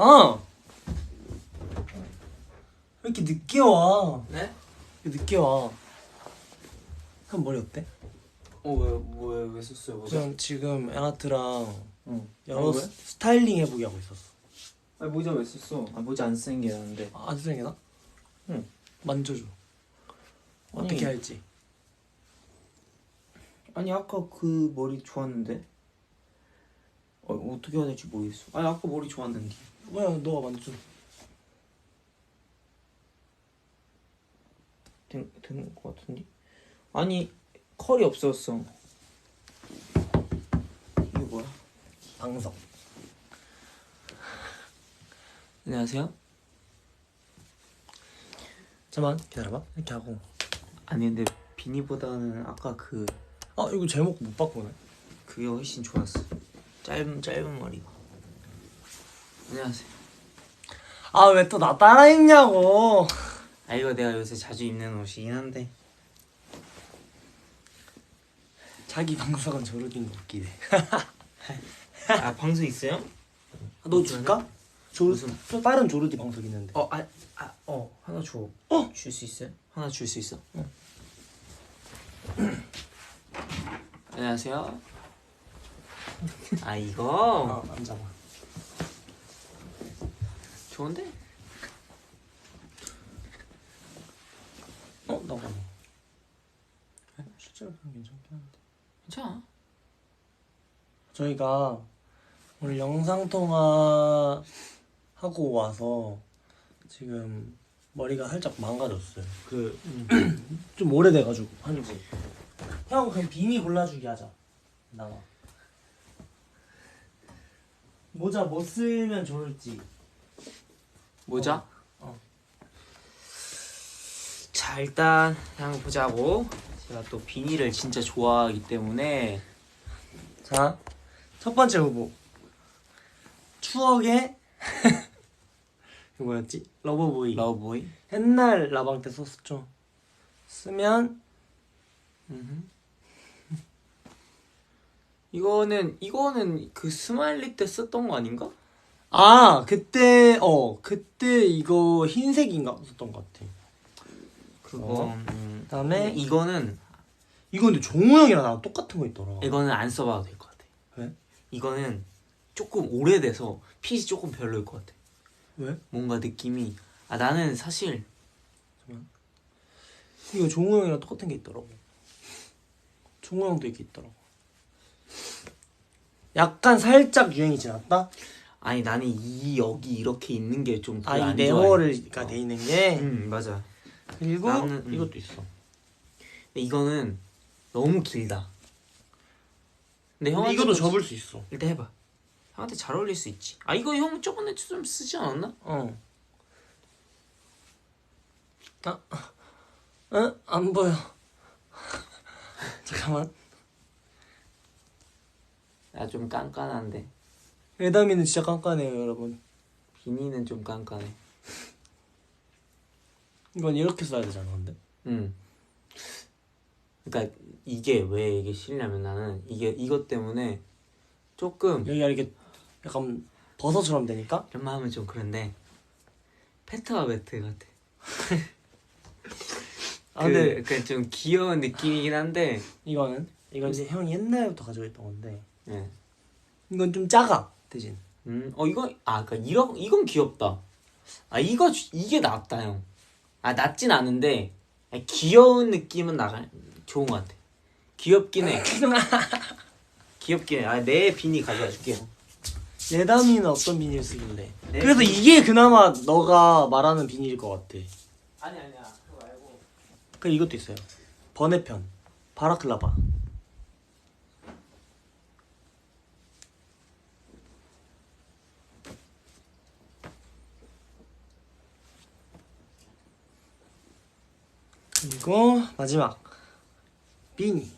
어. 왜 이렇게 늦게 와? 네? 왜 늦게 와? 형 머리 어때? 왜 썼어요? 모자? 그냥 지금 앵아트랑 여러 왜? 스타일링 해보기 하고 있었어. 아니 모자 왜 썼어? 아 모자 안 쓰는 게 나은데. 안 쓰는 게 나? 응. 만져줘. 어떻게 할지. 아니 아까 그 머리 좋았는데. 어떻게 해야 될지 모르겠어. 아니 아까 머리 좋았는데. 왜 너가 만져줘. 된 거 같은데? 아니 컬이 없었어. 이게 뭐야? 방석. 안녕하세요. 잠깐만 기다려봐. 이렇게 하고. 아니 근데 비니보다는 아까 이거 제목 못 바꾸네. 그게 훨씬 좋았어. 짧은 머리가. 안녕하세요. 아 왜 또 나 따라 입냐고. 아 이거 내가 요새 자주 입는 옷이긴 한데. 자기 방석은 저러긴 거 웃기네. 아 방송 있어요? 너 줄까? 무슨? 또 다른 조르디 방석 있는데. 하나 줘. 줄 수 있어요? 하나 줄 수 있어? 안녕하세요. 아 이거 앉아봐. 좋은데? 나가. 실제로 보면 괜찮긴 한데. 괜찮아. 저희가 오늘 영상 통화 하고 와서 지금 머리가 살짝 망가졌어요. 좀 오래돼가지고 한지. 형 그냥 비니 골라주기 하자. 나와. 모자 뭐 쓰면 좋을지. 모자? 어. 자 일단 한번 보자고. 제가 또 비니를 진짜 좋아하기 때문에. 자, 첫 번째 후보. 추억의 그 뭐였지? 러버보이. 러브보이. 옛날 라방 때 썼었죠. 쓰면 이거는 그 스마일리 때 썼던 거 아닌가? 그때 이거 흰색인가 썼던 것 같아. 그거. 그다음에 이거 근데 종우 형이랑 나랑 똑같은 거 있더라. 이거는 안 써봐도 될 것 같아. 왜? 이거는 조금 오래돼서 핏이 조금 별로일 것 같아. 왜? 뭔가 느낌이. 나는 사실 이거 종우 형이랑 똑같은 게 있더라고. 종우 형도 이렇게 있더라고. 약간 살짝 유행이 지났다? 아니 나는 여기 이렇게 있는 게 좀 별로 이 안 네모가 돼 있는 게. 맞아. 그리고 나는, 이것도 있어. 근데 이거는 너무 길다. 근데 근데 이것도 접을 수 있어. 일단 해봐. 형한테 잘 어울릴 수 있지. 이거 형 저번에 좀 쓰지 않았나? 안 보여. 잠깐만. 좀 깐깐한데. 에다미는 진짜 깐깐해요, 여러분. 비니는 좀 깐깐해. 이건 이렇게 써야 되잖아, 근데. 그러니까 이게 싫냐면 나는 이것 때문에 조금 여기가 이렇게 약간 버섯처럼 되니까. 이런 말 하면 좀 그런데 페트와 매트 같아. 근데 그냥 좀 귀여운 느낌이긴 한데 이건 이제 형이 옛날부터 가지고 있던 건데. 네. 이건 좀 작아 대신. 그러니까 이건 귀엽다. 이게 낫다 형. 낫진 않은데 귀여운 느낌은 좋은 것 같아. 귀엽긴 해. 귀엽긴 해. 내 비니 가져와 줄게요. 예담이는 어떤 비닐 쓰길래? 네. 그래서 이게 그나마 너가 말하는 비닐일 것 같아. 아니야 그거 말고. 이것도 있어요. 번외편 바라클라바. 그리고 마지막 비니.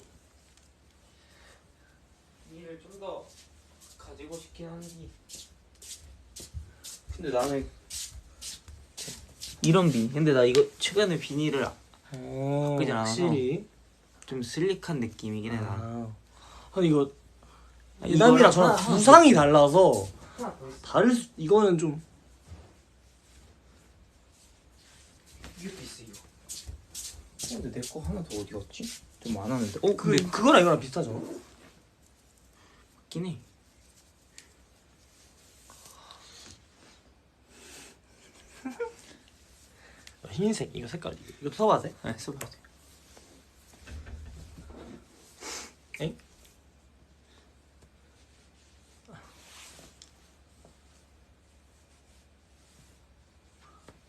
비니를 좀 더 가지고 싶긴 한데. 근데 나는 이런 비니. 근데 나 이거 최근에 비니를 바꾸지 않아서 확실히 좀 슬릭한 느낌이긴 해 나. 아니 이거 예담이랑 저랑 구상이 달라서 이거는 좀 근데 내 거 하나 더 어디 갔지? 좀 많았는데. 그거랑 이거랑 비슷하잖아. 맞긴 해. 흰색 이거 색깔 이거 써봐도 돼? 네, 써봐. 엥?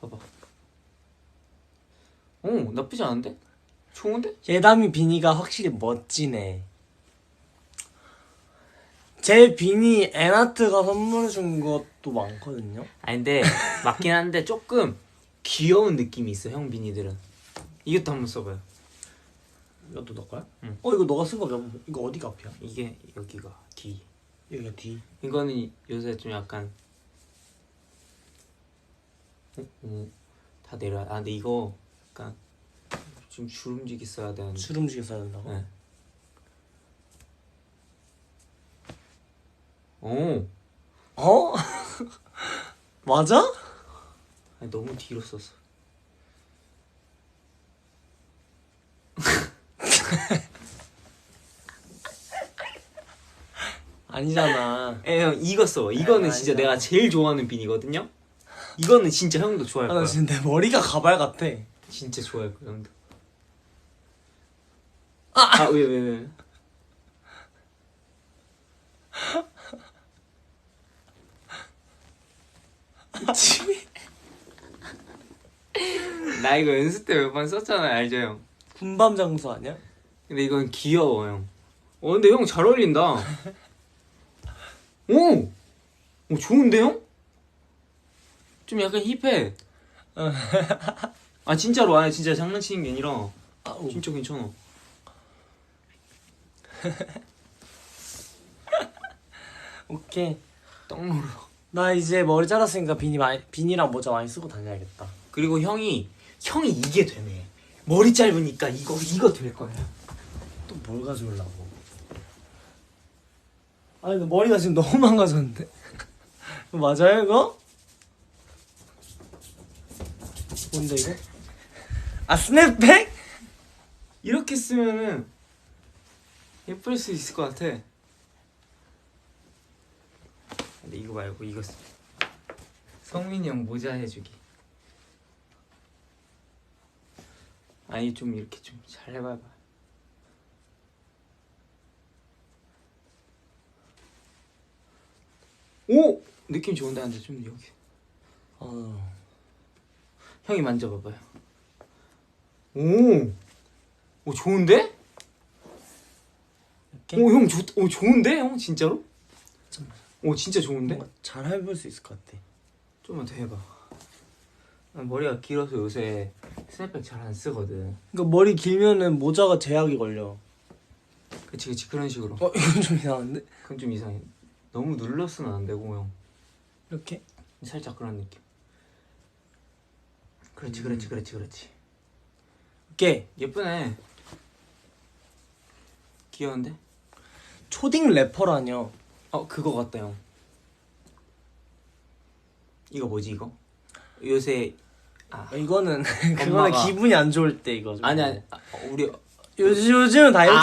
봐봐. 오, 나쁘지 않은데? 좋은데? 예담이 비니가 확실히 멋지네. 제 비니 애나트가 선물해 준 것도 많거든요. 아니 근데 맞긴 한데 조금 귀여운 느낌이 있어 형 비니들은. 이것도 한번 써봐요. 이것도 너 거야? 응. 이거 너가 쓴 거야? 이거 어디가 앞이야? 이게 여기가 D. 여기가 D. 이거는 요새 좀 약간 다 내려. 아 근데 이거 약간 좀 주름지게 써야 되는데. 주름지게 써야 된다고? 네. 오. 어? 맞아? 아니 너무 뒤로 썼어. 아니잖아. 형 이거 써. 이거는 아니, 진짜 아니잖아. 내가 제일 좋아하는 빈이거든요. 이거는 진짜 형도 좋아할 아, 거야. 나 지금 내 머리가 가발 같아. 진짜 좋아할 거야 형도. 아 왜? 나 이거 연습 때 몇 번 썼잖아요, 알죠 형? 군밤 장수 아니야? 근데 이건 귀여워 형. 근데 형 잘 어울린다. 오, 좋은데 형? 좀 약간 힙해. 아 진짜로 아니 진짜 장난치는 게 아니라 진짜 괜찮아. 오케이. 떡노르. 나 이제 머리 잘랐으니까 비니랑 모자 많이 쓰고 다녀야겠다. 그리고 형이 이게 되네. 머리 짧으니까 이거 될 거야. 또 뭘 가져오려고? 아니 너 머리가 지금 너무 망가졌는데? 이거 맞아요 이거? 뭔데 이거? 아 스냅백? 이렇게 쓰면은 예쁠 수 있을 것 같아. 근데 이거 말고 이거 쓰. 성민이 형 모자 해주기. 아니 좀 이렇게 좀 잘 해봐봐. 오! 느낌 좋은데 근데 좀 여기. 형이 만져봐봐요. 오 좋은데? 이렇게? 형 좋은데 형 진짜로? 잠깐만. 진짜 좋은데? 뭔가 잘 해볼 수 있을 것 같아. 좀만 더 해봐. 머리가 길어서 요새 스냅백 잘 안 쓰거든. 그러니까 머리 길면은 모자가 제약이 걸려. 그치 그런 식으로. 이건 좀 이상한데? 그건 좀 이상해. 너무 눌렀으면 안 되고 형. 이렇게? 살짝 그런 느낌. 그렇지. 이렇게 예쁘네. 귀여운데? 초딩 래퍼라뇨. 그거 같다 형. 이거 뭐지 이거? 요새 이거는 그거는 엄마가- 기분이 안 좋을 때 이거. 아니 우리 요즘은 다이어트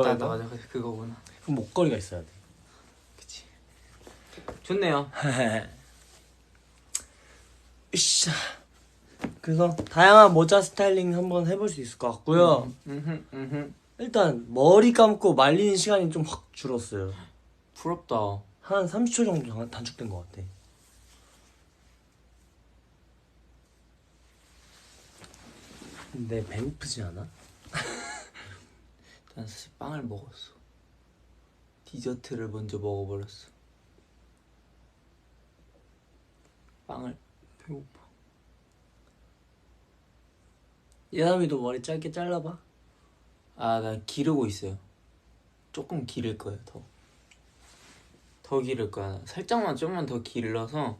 입어요. 맞아 그거구나. 그 목걸이가 있어야 돼. 그치. 좋네요. 으쌰. 그래서 다양한 모자 스타일링 한번 해볼 수 있을 것 같고요. 일단 머리 감고 말리는 시간이 좀 확 줄었어요. 부럽다. 한 30초 정도 단축된 것 같아. 근데 배고프지 않아? 난 사실 빵을 먹었어. 디저트를 먼저 먹어버렸어. 빵을. 배고파. 예담이도 머리 짧게 잘라봐. 나 기르고 있어요. 조금 기를 거예요. 더 기를 거야. 살짝만 좀만 더 길러서.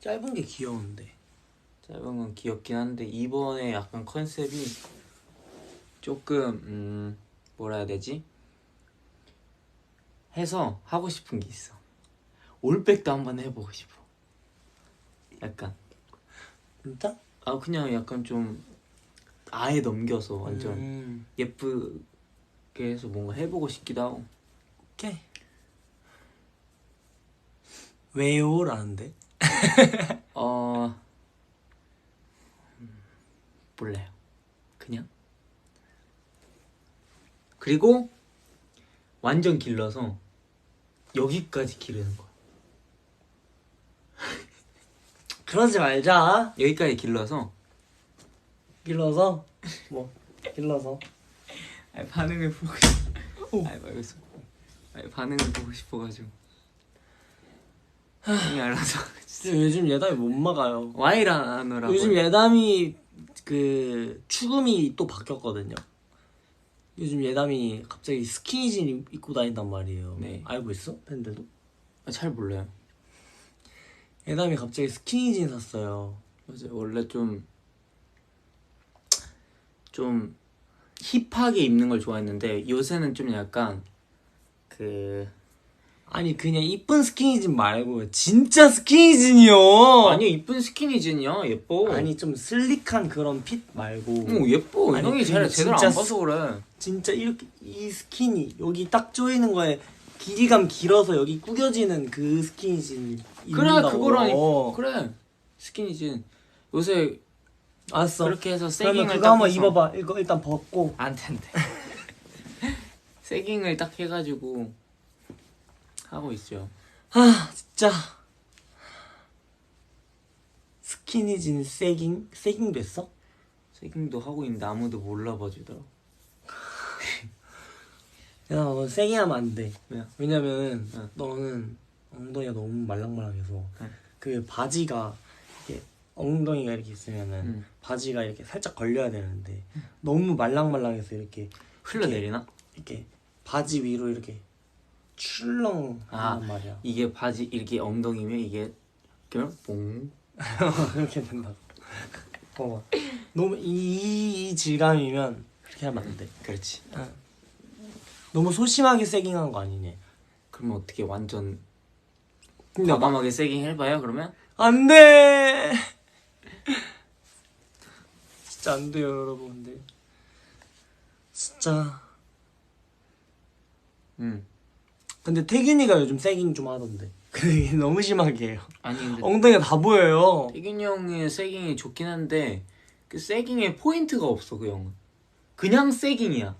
짧은 게 귀여운데. 짧은 건 귀엽긴 한데 이번에 약간 컨셉이 조금 뭐라 해야 되지? 해서 하고 싶은 게 있어. 올백도 한번 해보고 싶어. 약간 진짜? 그냥 약간 좀 아예 넘겨서 완전 음. 예쁘게 해서 뭔가 해보고 싶기도 하고. 오케이. 왜요라는데? 몰라요. 그냥. 그리고 완전 길러서 여기까지 기르는 거야. 그러지 말자. 여기까지 길러서 길러서 뭐 길러서. 아니, 반응을 보고 싶어. 아니 말겠어. 아니, 반응을 보고 싶어가지고. 형이 알아서. 진짜 요즘 예담이 못 막아요. 와이라노라고. 요즘 예담이 그 축음이 또 바뀌었거든요. 요즘 예담이 갑자기 스키니진 입고 다닌단 말이에요. 네. 알고 있어? 팬들도? 잘 몰라요. 예담이 갑자기 스키니진 샀어요. 맞아요. 원래 좀 힙하게 입는 걸 좋아했는데 요새는 좀 약간 그 아니 그냥 이쁜 스키니진 말고 진짜 스키니진이요. 아니요, 이쁜 스키니진이야. 예뻐. 아니 좀 슬릭한 그런 핏 말고. 오, 예뻐. 아니, 형이 근데 제대로 안 진짜 봐서 그래. 진짜 이렇게 이 스키니 여기 딱 조이는 거에 길이감 길어서 여기 구겨지는 그 스키니진 그래, 입는다고. 그거라니. 그래, 스키니진. 요새 알았어. 그렇게 해서 그러면 세깅을 그거 한번 해서- 입어봐. 이거 일단 벗고. 안 돼. 세깅을 딱 해가지고 하고 있죠. 아 진짜 스키니진 세깅 됐어? 세깅도 하고 있는데 아무도 몰라봐 주더라고. 야, 너 세게 하면 안 돼. 왜요? 왜냐면 응. 너는 엉덩이가 너무 말랑말랑해서 응. 그 바지가 이렇게 엉덩이가 이렇게 있으면은 응. 바지가 이렇게 살짝 걸려야 되는데 너무 말랑말랑해서 이렇게 흘러내리나? 이렇게 바지 위로 이렇게 출렁 아. 한단 말이야. 이게 바지 이렇게 엉덩이면 이게 그러면 뽕. 그렇게 된다고. 봐봐. 너무 이 질감이면 그렇게 하면 안 돼. 그렇지. 너무 소심하게 세깅한 거 아니니? 그러면 어떻게 완전 근데 과감하게 세깅 해봐요 그러면? 안 돼. 진짜 안 돼요, 여러분들. 진짜. 근데 태균이가 요즘 세깅 좀 하던데. 근데 이게 너무 심하게 해요. 아니 근데 엉덩이가 다 보여요. 태균이 형의 세깅이 좋긴 한데 그 세깅에 포인트가 없어. 그 형은 그냥 세깅이야.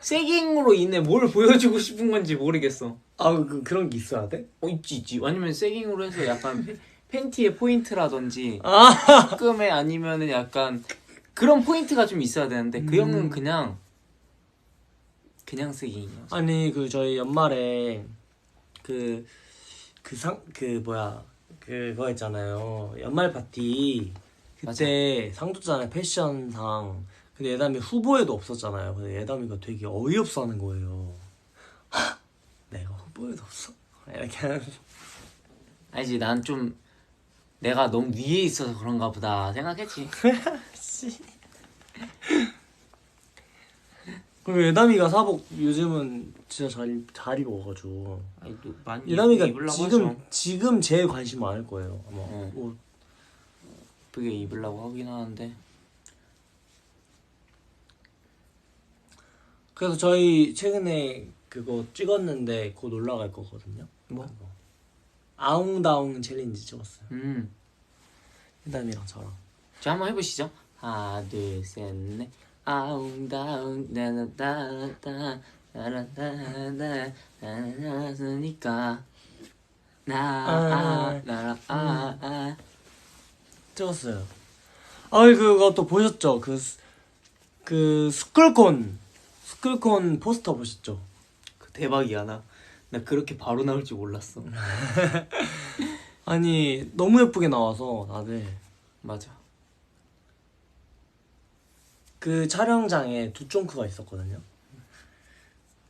세깅으로 인해 뭘 보여주고 싶은 건지 모르겠어. 아, 그런 게 있어야 돼? 있지. 아니면 세깅으로 해서 약간 팬티의 포인트라든지 아, 가끔에 아니면은 약간 그런 포인트가 좀 있어야 되는데 그 형은 그냥 세깅이야. 아니 저희 연말에 그거 있잖아요. 연말 파티 그때 상 줬잖아요. 패션상. 근데 예담이 후보에도 없었잖아요. 근데 예담이가 되게 어이없어 하는 거예요. 내가 후보에도 없어? 이렇게 하는. 아니지, 난 좀 내가 너무 위에 있어서 그런가 보다 생각했지. 그리고 예담이가 사복 요즘은 진짜 잘 입어가지고. 아니, 또 많이 예담이가 입으려고 하죠. 지금 제일 관심 많을 거예요. 아마. 어. 예쁘게 입으려고 하긴 하는데. 그래서 저희 최근에 그거 찍었는데 곧 올라갈 거거든요. 뭐? 그거. 아웅다웅 챌린지 찍었어요. 예담이랑 저랑. 자, 한번 해보시죠. 하나, 둘, 셋, 넷. 아웅다웅 나나나나 나나나나 나나나니까 나나나나 찍었어요. 아이 그거 또 보셨죠? 그 스쿨콘 포스터 보셨죠? 그 대박이야. 나 그렇게 바로 나올 줄 몰랐어. 아니 너무 예쁘게 나와서 다들. 맞아. 그 촬영장에 두쫑크가 있었거든요.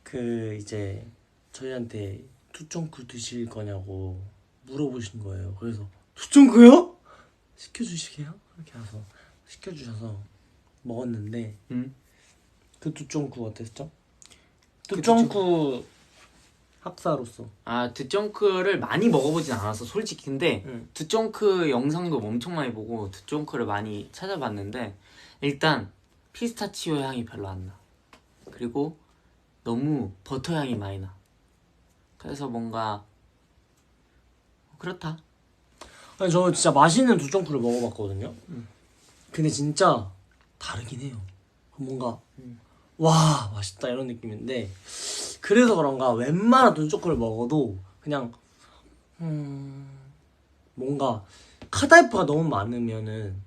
그 이제 저희한테 두쫑크 드실 거냐고 물어보신 거예요. 그래서 두쫑크요? 시켜주시게요? 이렇게 해서 시켜주셔서 먹었는데 그 두쫑크 어땠죠? 두쫑크 학사로서 두쫑크를 많이 먹어보진 않았어 솔직히. 근데 두쫑크 영상도 엄청 많이 보고 두쫑크를 많이 찾아봤는데 일단 피스타치오 향이 별로 안 나. 그리고 너무 버터 향이 많이 나. 그래서 뭔가 그렇다. 아니 저 진짜 맛있는 두쫑쿠를 먹어봤거든요. 근데 진짜 다르긴 해요. 뭔가 와 맛있다 이런 느낌인데 그래서 그런가 웬만한 두쫑쿠를 먹어도 그냥 뭔가 카다이프가 너무 많으면은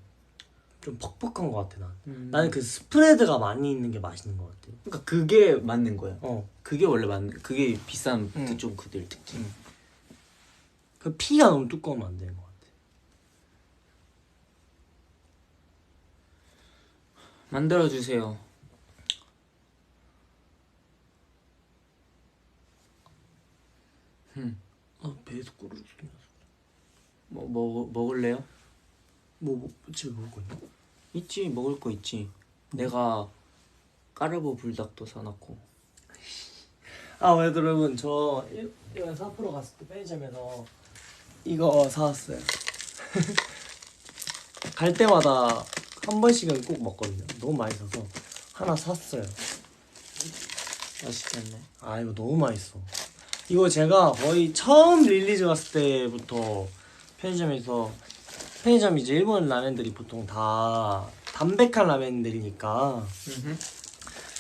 좀 퍽퍽한 것 같아 난. 나는 그 스프레드가 많이 있는 게 맛있는 것 같아요. 그러니까 그게 맞는 거야. 어. 그게 원래 맞는. 그게 비싼 좀 그들 특징. 그 피가 너무 두꺼우면 안 되는 것 같아. 만들어 주세요. 배에서 꼬르륵 소리 났어. 뭐 먹을래요? 뭐 집에 먹을 거 있나? 있지, 먹을 거 있지. 내가 까르보 불닭도 사놨고. 아 여러분 저 이번에 사프로 갔을 때 편의점에서 이거 사왔어요. 갈 때마다 한 번씩은 꼭 먹거든요. 너무 맛있어서 하나 샀어요. 맛있겠네. 아 이거 너무 맛있어. 이거 제가 거의 처음 릴리즈 갔을 때부터 편의점 이제 일본 라면들이 보통 다 담백한 라면들이니까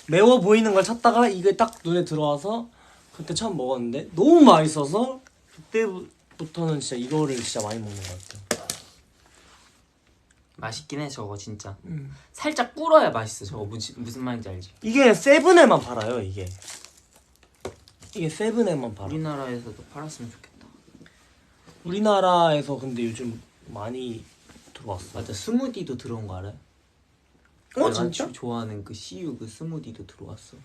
매워 보이는 걸 찾다가 이게 딱 눈에 들어와서 그때 처음 먹었는데 너무 맛있어서 그때부터는 진짜 이거를 진짜 많이 먹는 것 같아요. 맛있긴 해 저거 진짜. 살짝 불어야 맛있어. 저거 무슨 말인지 알지? 이게 세븐에만 팔아요. 이게 세븐에만 팔아. 우리나라에서도 팔았으면 좋겠다. 우리나라에서 근데 요즘 많이 들어왔어. 맞아, 스무디도 들어온 거 알아요? 어 내가 진짜? 좋아하는 그 CU 그 스무디도 들어왔어.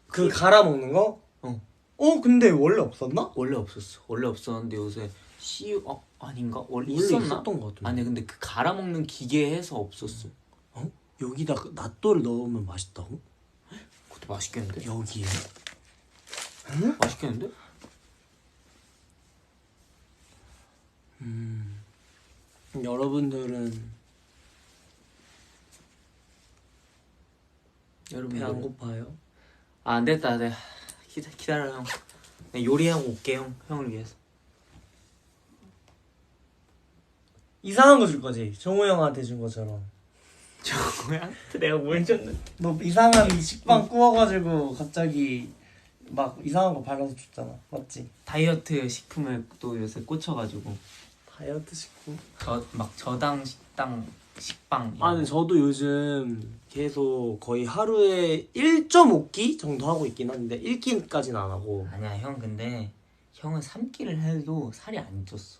그 갈아 먹는 거? 어. 근데 원래 없었나? 원래 없었어. 원래 없었는데 요새 CU 아닌가? 원래 원래 있었나? 있었던 것 같은데. 아니 근데 그 갈아 먹는 기계에서 없었어. 여기다 그 낫또를 넣으면 맛있다고? 그것도 맛있겠는데? 여기에? 맛있겠는데? 여러분들은 배 안 여러분 고파요? 안 됐다. 내가 기다려 형. 내가 요리하고 올게 형을 위해서. 이상한 거 줄 거지? 정우 형한테 준 것처럼. 저거한테 내가 뭘 줬는데? 너 이상한 식빵 구워가지고 갑자기 막 이상한 거 발라서 줬잖아. 맞지? 다이어트 식품에 또 요새 꽂혀가지고 다이어트 식품? 막 저당 식빵. 아 근데 저도 요즘 계속 거의 하루에 1.5끼 정도 하고 있긴 한데 1끼까지는 안 하고. 아니야 형. 근데 형은 3끼를 해도 살이 안 쪘어.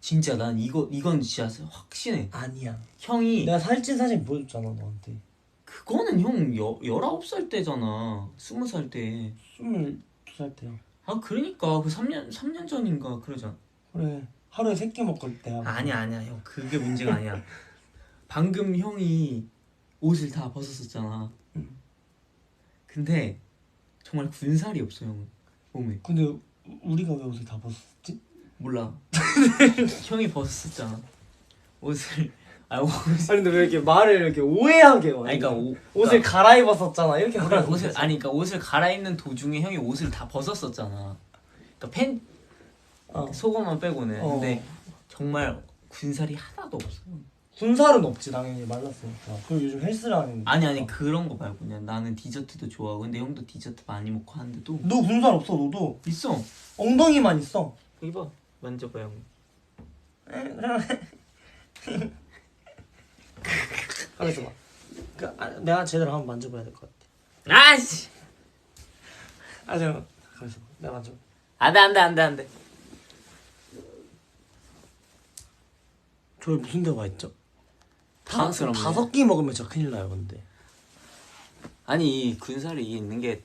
진짜 난 이건 진짜 확신해. 아니야. 형이 내가 살찐 사진 보여줬잖아 너한테. 그거는 형 19살 때잖아. 20살 때. 22살 때야. 아 그러니까 그 3년 전인가 그러잖아. 그래. 하루에 3끼 먹을 때야. 아니야 형. 그게 문제가 아니야. 방금 형이 옷을 다 벗었었잖아. 근데 정말 군살이 없어 형 몸에. 근데 우리가 왜 옷을 다 벗었지? 몰라. 형이 벗었었잖아 옷을. 아니 근데 왜 이렇게 말을 이렇게 오해하게 해? 아니 그러니까 옷을 갈아입었었잖아 이렇게 말하는 옷을 거지. 아니 그러니까 옷을 갈아입는 도중에 형이 옷을 다 벗었었잖아. 그러니까 속옷만 빼고는. 근데 정말 군살이 하나도 없어. 군살은 없지 당연히 말랐으니까. 그리고 요즘 헬스를 하는데. 아니 그런 거 말고 그냥 나는 디저트도 좋아하고. 근데 형도 디저트 많이 먹고 하는데도 너 군살 없어 너도. 있어. 엉덩이만 있어. 여기 봐. 만져봐 형. 가만있어 봐. 내가 제대로 한번 만져봐야 될 것 같아. 아씨. 잠깐 가만있어 봐. 내가 만져. 안돼. 저기 무슨 데가 있죠? 당황스럽네. 5끼 먹으면 진짜 큰일 나요 근데. 아니 군살이 있는 게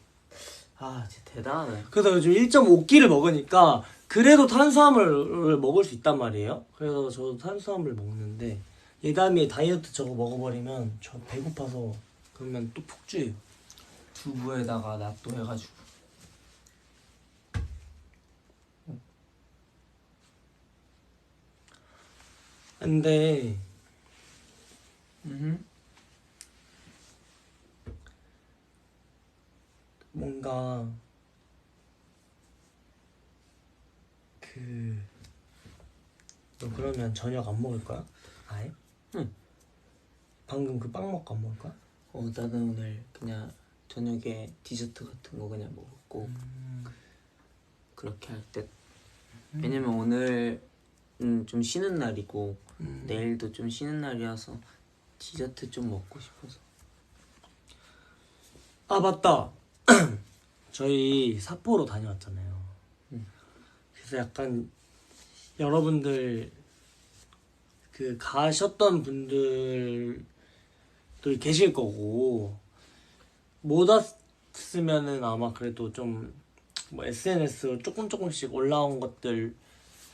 진짜 대단하네. 그래서 요즘 1.5끼를 먹으니까 그래도 탄수화물을 먹을 수 있단 말이에요. 그래서 저도 탄수화물 먹는데 예담이 다이어트 저거 먹어버리면 저 배고파서 그러면 또 폭주해요. 두부에다가 낫또 해가지고. 근데 뭔가 너 그러면 저녁 안 먹을 거야? 아예? 응. 방금 그 빵 먹고 안 먹을 거야? 나는 오늘 그냥 저녁에 디저트 같은 거 그냥 먹었고 그렇게 할 듯. 왜냐면 오늘은 좀 쉬는 날이고 내일도 좀 쉬는 날이라서 디저트 좀 먹고 싶어서. 아 맞다. 저희 삿포로 다녀왔잖아요. 그래서 약간 여러분들 그 가셨던 분들도 계실 거고 못 왔으면은 아마 그래도 좀 뭐 SNS로 조금씩 올라온 것들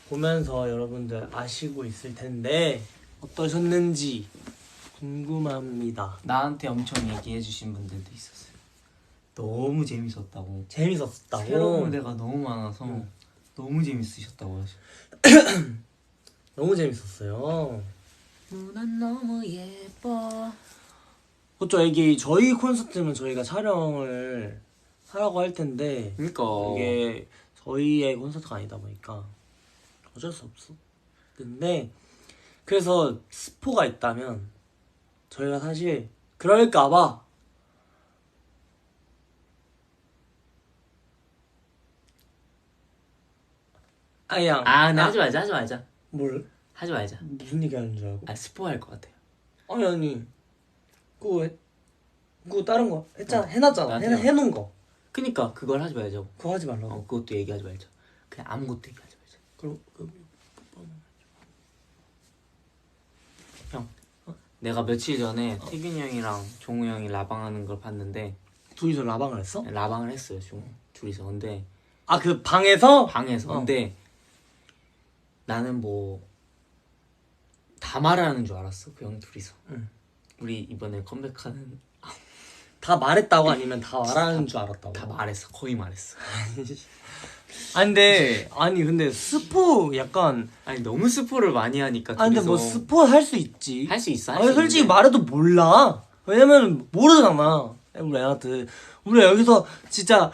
보면서 여러분들 아시고 있을 텐데 어떠셨는지 궁금합니다. 나한테 엄청 얘기해 주신 분들도 있었어요. 너무 재밌었다고. 재밌었다고? 새로운 데가 너무 많아서 너무 재밌으셨다고 하셔. 너무 재밌었어요. 누난 너무 예뻐. 그렇죠. 이게 저희 콘서트면 저희가 촬영을 하라고 할 텐데 그러니까 이게 저희의 콘서트가 아니다 보니까 어쩔 수 없어. 근데 그래서 스포가 있다면 저희가 사실 그럴까봐 그냥 근데 하지 말자. 뭘? 하지 말자. 무슨 얘기 하는 줄 알고? 스포할 것 같아요. 아니 그거 다른 거 했잖아. 해놨잖아. 해놓은 거 그니까 그걸 하지 말자고. 그거 하지 말라고. 그것도 얘기하지 말자. 그냥 아무것도 얘기하지 말자. 그럼 형, 내가 며칠 전에 태균이 형이랑 종우 형이 라방하는 걸 봤는데 둘이서 라방을 했어? 라방을 했어요, 둘이서. 근데 그 방에서? 방에서. 근데 나는 뭐 다 말하는 줄 알았어, 그 형 둘이서. 응. 우리 이번에 컴백하는 다 말했다고 아니면 다 말하는 줄 알았다고? 다 말했어, 거의 말했어. 근데 스포 약간 너무 스포를 많이 하니까. 근데 뭐 스포 할 수 있지. 할 수 있어. 솔직히 말해도 몰라. 왜냐면 모르잖아. 우리 애한테 우리가 여기서 진짜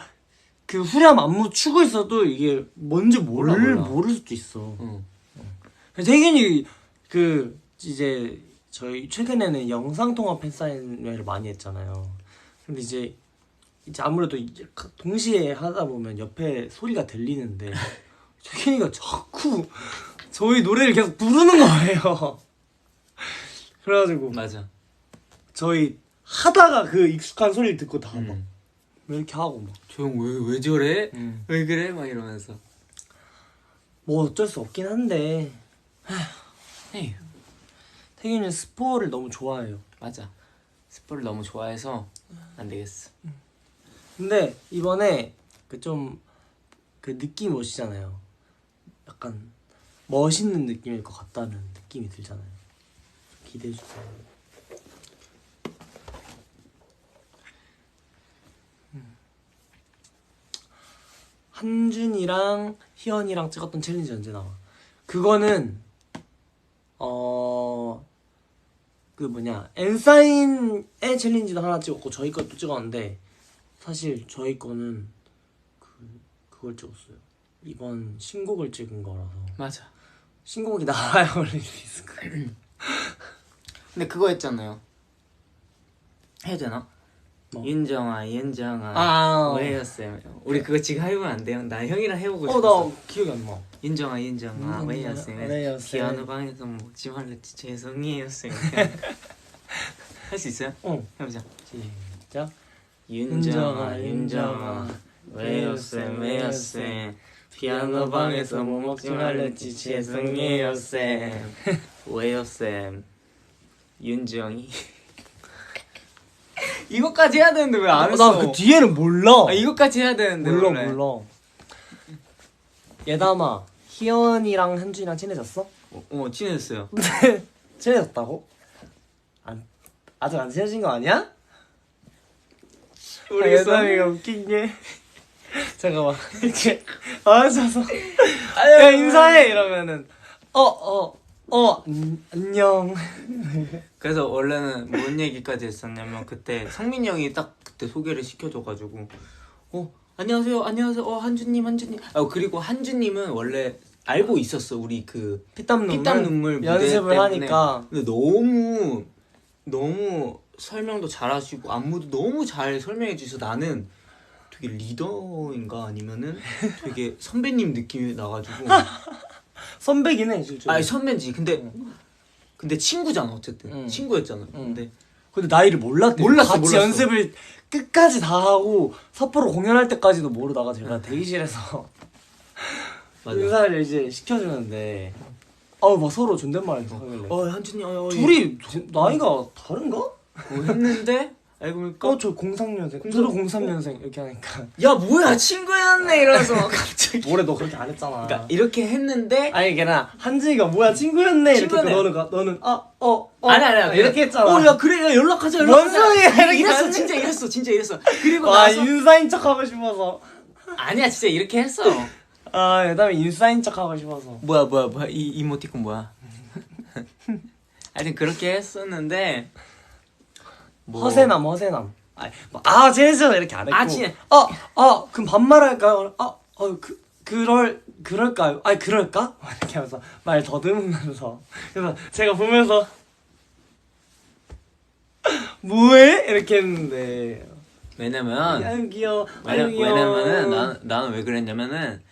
그 후렴 안무 추고 있어도 이게 뭔지 몰라. 모를 수도 있어. 응. 태균이 이제 저희 최근에는 영상통화 팬사인회를 많이 했잖아요. 근데 이제 아무래도 이제 동시에 하다 보면 옆에 소리가 들리는데 태균이가 자꾸 저희 노래를 계속 부르는 거예요. 그래가지고 맞아. 저희 하다가 그 익숙한 소리를 듣고 다 막 왜 이렇게 하고 막 저 형 왜 저래? 응. 왜 그래? 막 이러면서. 뭐 어쩔 수 없긴 한데 에휴. 태균이는 스포를 너무 좋아해요. 맞아. 스포를 너무 좋아해서 안 되겠어. 근데 이번에 그 느낌이 오시잖아요. 약간 멋있는 느낌일 것 같다는 느낌이 들잖아요. 기대해 주세요. 한준이랑 희연이랑 찍었던 챌린지 언제 나와? 그거는 엔사인의 챌린지도 하나 찍었고 저희 것도 찍었는데 사실 저희 거는 그걸 찍었어요. 이번 신곡을 찍은 거라서. 맞아. 신곡이 나와요 리스크. 근데 그거 했잖아요. 해야 되나? 뭐? 윤정아 왜였어요? 우리 그거 지금 해보면 안 돼요? 나 형이랑 해보고 싶었어. 나 기억이 안 나. 윤정아 왜였어요? 왜였어요? 피아노 방에서 먹지 말랬지 죄송해요어요. 할 수 있어요? 응. 해보자. 시작. 윤정아 왜였어요? 피아노 방에서 뭐 먹지 말랬지 죄송해요 쌤. 왜요 쌤? 윤정이. 이거까지 해야 되는데 왜 안 했어? 나 그 뒤에는 몰라. 이거까지 해야 되는데 몰라. 예담아, 희연이랑 현준이랑 친해졌어? 친해졌어요. 친해졌다고? 아직 안 친해진 거 아니야? 예담이가 웃긴 게 잠깐만 이렇게 앉아서 야 인사해 이러면은 안녕. 그래서 원래는 뭔 얘기까지 했었냐면 그때 성민이 형이 딱 그때 소개를 시켜줘가지고 안녕하세요 안녕하세요 한주님 그리고 한주님은 원래 알고 있었어 우리 그 피땀 눈물 무대 연습을 때문에. 하니까. 근데 너무 설명도 잘하시고 안무도 너무 잘 설명해 주셔서 나는 되게 리더인가 아니면은 되게 선배님 느낌이 나가지고 선배긴 해 실제로. 아니 선배지 근데 친구잖아 어쨌든 친구였잖아. 근데 나이를 몰랐대. 몰랐어. 같이 연습을 끝까지 다 하고 삿포로 공연할 때까지도 모르다가 제가 대기실에서 맞아. 인사를 이제 시켜주는데 막 서로 존댓말 계속 하길래 한준이 둘이 나이가 다른가? 했는데 알고 보니까 저 03년생 저도 03년생 이렇게 하니까 야 뭐야 친구였네 이러면서 갑자기 뭐래 너 그렇게 안 했잖아. 그러니까 이렇게 했는데 아니 걔나 한지가 뭐야 친구였네 이렇게 친구였네. 너는 아니 이렇게 했잖아. 야 그래 야 연락하자 뭔 소리야, 이렇게 이랬어 하는데. 진짜 이랬어 그리고 와 나서 인싸인 척하고 싶어서 아니야 진짜 이렇게 했어. 그다음에 인싸인 척하고 싶어서 뭐야 이 이모티콘 뭐야. 하여튼 그렇게 했었는데 뭐... 허세남 제스처 이렇게 안 했고 진짜. 그럼 반말할까요? 그럴까요? 그럴까? 이렇게 하면서 말 더듬으면서 그래서 제가 보면서 뭐해? 이렇게 했는데 왜냐면 아유 귀여워 왜냐면은 나는 왜 그랬냐면은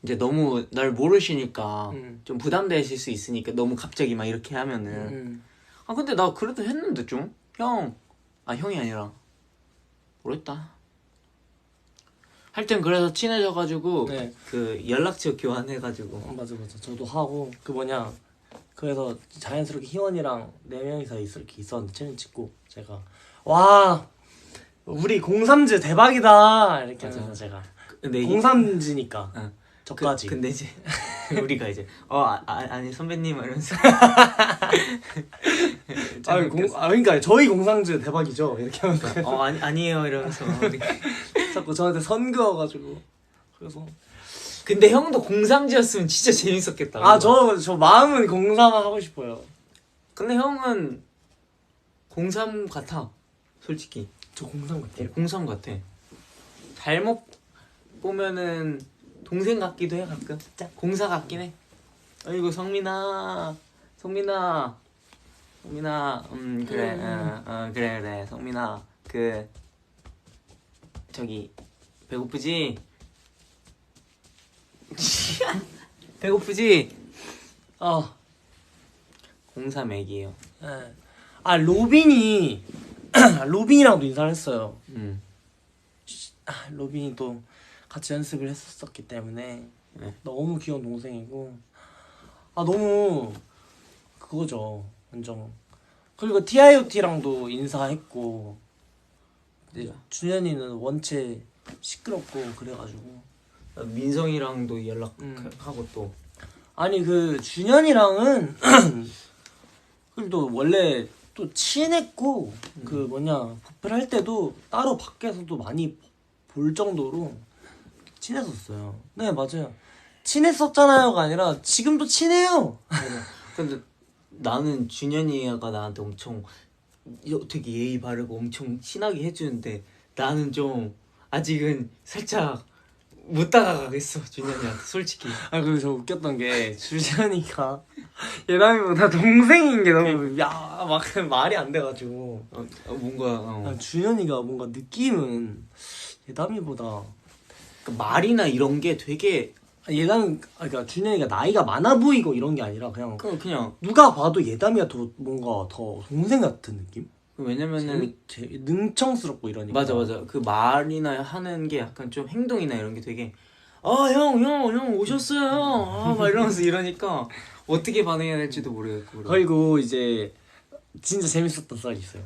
이제 너무 날 모르시니까 좀 부담되실 수 있으니까 너무 갑자기 막 이렇게 하면은 근데 나 그래도 했는데 좀 형이 아니라 모르겠다. 하여튼 그래서 친해져가지고 네. 그 연락처 교환해가지고 맞아 저도 하고 그래서 자연스럽게 희원이랑 4명이서 이렇게 있었는데 챌린지 찍고 제가 와 우리 03즈 대박이다 이렇게 하면서 제가 근데 03지니까 저까지 근데 이제 우리가 이제 아니 선배님 이러면서 그러니까 저희 03즈 대박이죠 이렇게 하면서 아니에요 이러면서 자꾸 저한테 선 그어가지고 그래서 근데 형도 03지였으면 진짜 재밌었겠다. 저 마음은 03 하고 싶어요. 근데 형은 03 같아 솔직히. 저 03 같아요. 03 같아. 잘못 보면은 동생 같기도 해 가끔. 진짜 04 같긴 해. 아이고 성민아 그래 그래 성민아 저기 배고프지? 배고프지? 03 애기예요. 네. 로빈이랑도 인사를 했어요. 로빈이 또 같이 연습을 했었기 때문에 너무 귀여운 동생이고 너무 그거죠 완전. 그리고 TIOT랑도 인사했고 근데 준현이는 원체 시끄럽고 그래가지고 민성이랑도 연락하고 또 아니 준현이랑은 그래도 원래 또 친했고 보풀 할 때도 따로 밖에서도 많이 볼 정도로 친했었어요. 네 맞아요. 친했었잖아요가 아니라 지금도 친해요. 근데 나는 준현이가 나한테 엄청 되게 예의 바르고 엄청 친하게 해주는데 나는 좀 아직은 살짝 못 다가가겠어 준현이한테 솔직히. 그리고 저 웃겼던 게 준현이가 예담이보다 동생인 게 너무 막 말이 안 돼가지고 뭔가 준현이가 뭔가 느낌은 예담이보다 그러니까 말이나 이런 게 되게 그러니까 준현이가 나이가 많아 보이고 이런 게 아니라 그냥 누가 봐도 예담이가 뭔가 더 동생 같은 느낌? 왜냐면은 능청스럽고 이러니까. 맞아 그 말이나 하는 게 약간 좀 행동이나 이런 게 되게 형 오셨어요 막 이러면서 이러니까 어떻게 반응해야 될지도 모르겠고. 그리고 이제 진짜 재밌었던 썰이 있어요.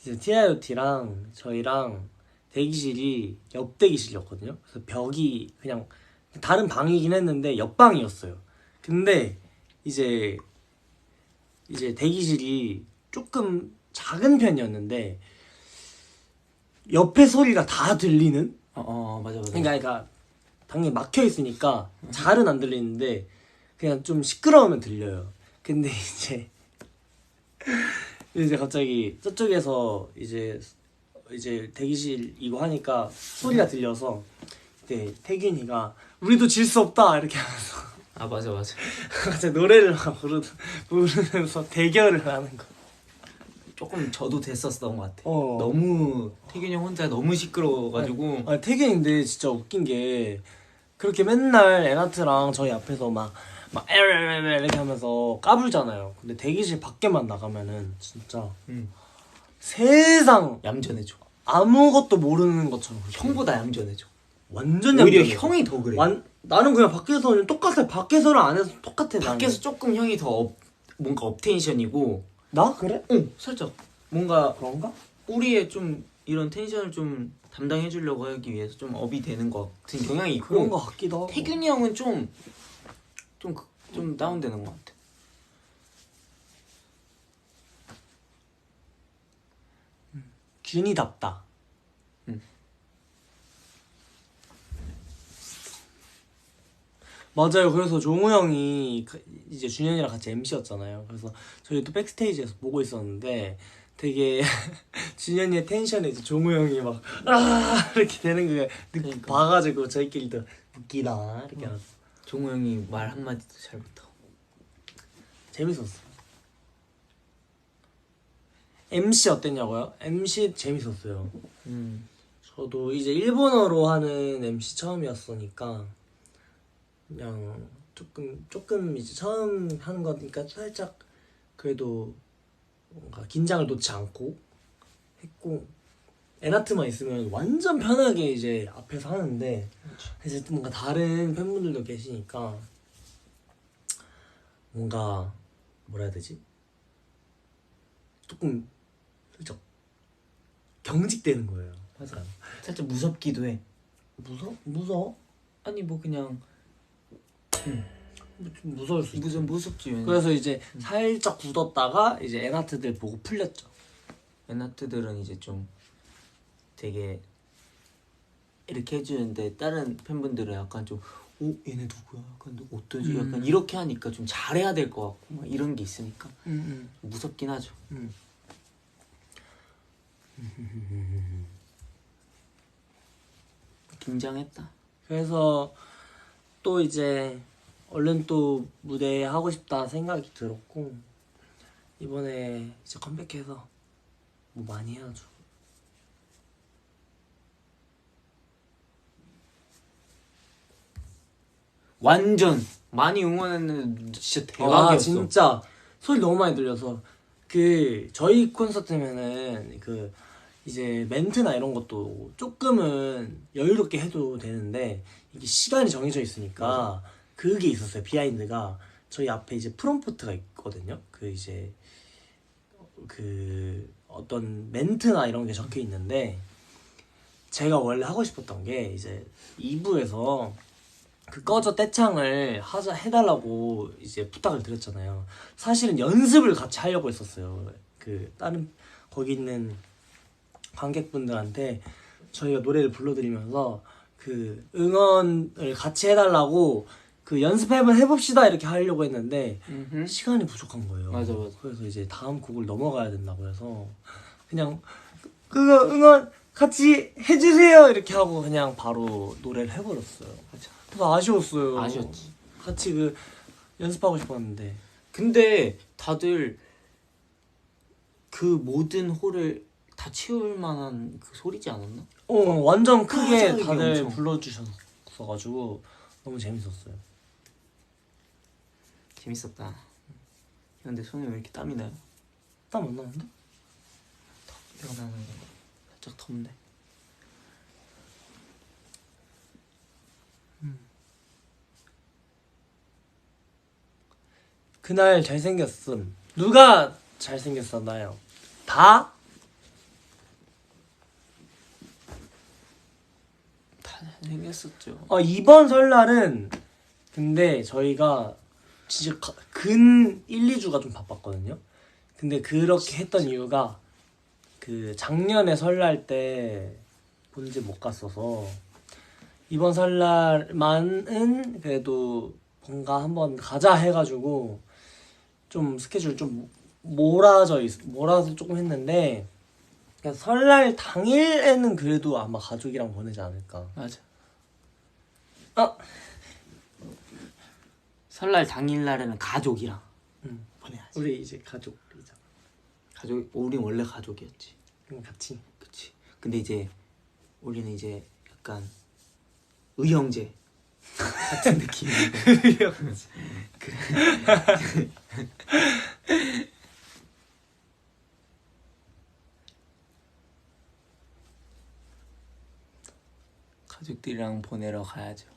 이제 TIOT랑 저희랑 대기실이 옆 대기실이었거든요. 그래서 벽이 그냥 다른 방이긴 했는데 옆방이었어요. 근데 이제 대기실이 조금 작은 편이었는데 옆에 소리가 다 들리는? 맞아. 그러니까 당연히 막혀 있으니까 잘은 안 들리는데 그냥 좀 시끄러우면 들려요. 근데 이제 갑자기 저쪽에서 이제 이제 대기실 이거 하니까 소리가 들려서 그때 태균이가 우리도 질 수 없다 이렇게 하면서 아 맞아. 갑자기 노래를 막 부르면서 대결을 하는 거. 조금 저도 됐었던 것 같아. 어. 너무 태균이 형 혼자 너무 시끄러워가지고. 아니 태균인데 진짜 웃긴 게 그렇게 맨날 에나트랑 저희 앞에서 막 에르르르 이렇게 하면서 까불잖아요. 근데 대기실 밖에만 나가면은 진짜 세상 얌전해져. 아무것도 모르는 것처럼 그렇게 형보다 얌전해져. 완전 오히려 얌전해져. 형이 더 그래. 나는 그냥 밖에서는 똑같아. 밖에서랑 안에서 똑같아. 밖에서 조금 형이 더 뭔가 업텐션이고. 나 그래? 응 살짝 뭔가 그런가? 우리의 좀 이런 텐션을 좀 담당해 주려고 하기 위해서 좀 업이 되는 것 같은 경향이 그런 있고. 거 같기도 하고. 태균이 형은 좀 다운되는 것 같아. 균이답다. 맞아요. 그래서 종우 형이 이제 준현이랑 같이 MC였잖아요. 그래서 저희 또 백스테이지에서 보고 있었는데 되게 준현이의 텐션에 이제 종우 형이 막 이렇게 되는 거 그러니까. 봐가지고 저희끼리도 웃기다 이렇게 하면서 종우 형이 말 한마디도 잘 못하고. 재밌었어. MC 어땠냐고요? MC 재밌었어요. 저도 이제 일본어로 하는 MC 처음이었으니까 그냥 조금 이제 처음 하는 거니까 살짝 그래도 뭔가 긴장을 놓지 않고 했고 에나트만 있으면 완전 편하게 이제 앞에서 하는데 이제 또 뭔가 다른 팬분들도 계시니까 뭔가 뭐라 해야 되지? 조금 살짝 경직되는 거예요. 맞아. 살짝 무섭기도 해. 무서워? 아니 뭐 그냥 좀 무서울 수 있지. 무섭지. 그래서 이제 살짝 굳었다가 이제 에나트들 보고 풀렸죠. 에나트들은 이제 좀 되게 이렇게 해주는데 다른 팬분들은 약간 좀 얘네 누구야? 약간 어떠지? 약간 이렇게 하니까 좀 잘해야 될 것 같고 막 이런 게 있으니까 무섭긴 하죠. 긴장했다. 그래서 또 이제 얼른 또 무대 하고 싶다 생각이 들었고 이번에 이제 컴백해서 뭐 많이 해야죠. 완전 많이 응원했는데 진짜 대박이었어. 아 진짜 소리 너무 많이 들려서 그 저희 콘서트면은 그 이제 멘트나 이런 것도 조금은 여유롭게 해도 되는데 이게 시간이 정해져 있으니까 그게 있었어요. 비하인드가 저희 앞에 이제 프롬프트가 있거든요. 그 이제 그 어떤 멘트나 이런 게 적혀 있는데 제가 원래 하고 싶었던 게 이제 2부에서 그 꺼져 떼창을 해달라고 이제 부탁을 드렸잖아요. 사실은 연습을 같이 하려고 했었어요. 그 다른 거기 있는 관객분들한테 저희가 노래를 불러드리면서 그 응원을 같이 해달라고 그 연습 한번 해봅시다 이렇게 하려고 했는데 시간이 부족한 거예요. 맞아. 그래서 이제 다음 곡을 넘어가야 된다고 해서 그냥 그거 응원 같이 해주세요 이렇게 하고 그냥 바로 노래를 해버렸어요. 맞아. 그래서 아쉬웠어요. 아쉬웠지. 같이 그 연습하고 싶었는데. 근데 다들 그 모든 홀을 다 채울 만한 그 소리지 않았나? 완전 크게 깜짝이야, 다들 엄청. 불러주셨어가지고 너무 재밌었어요. 재밌었다. 근데 손에 왜 이렇게 땀이 나요? 땀 안 나는데? 땀 나는 거 살짝 덥네. 그날 잘생겼음. 누가 잘생겼었나요? 다? 다 잘생겼었죠. 이번 설날은 근데 저희가 진짜 근 1, 2주가 좀 바빴거든요. 근데 그렇게 했던 이유가 그 작년에 설날 때 본지 못 갔어서 이번 설날만은 그래도 뭔가 한번 가자 해가지고 좀 스케줄 좀 몰아서 조금 했는데 그러니까 설날 당일에는 그래도 아마 가족이랑 보내지 않을까. 맞아. 아 설날 당일날에는 가족이랑 응. 보내야지. 우리 이제 가족이잖아. 가족, 우린 원래 가족이었지. 그럼 같이. 그치. 근데 이제 우리는 이제 약간 의형제 같은 느낌인데. 의형제. 가족들이랑 보내러 가야죠.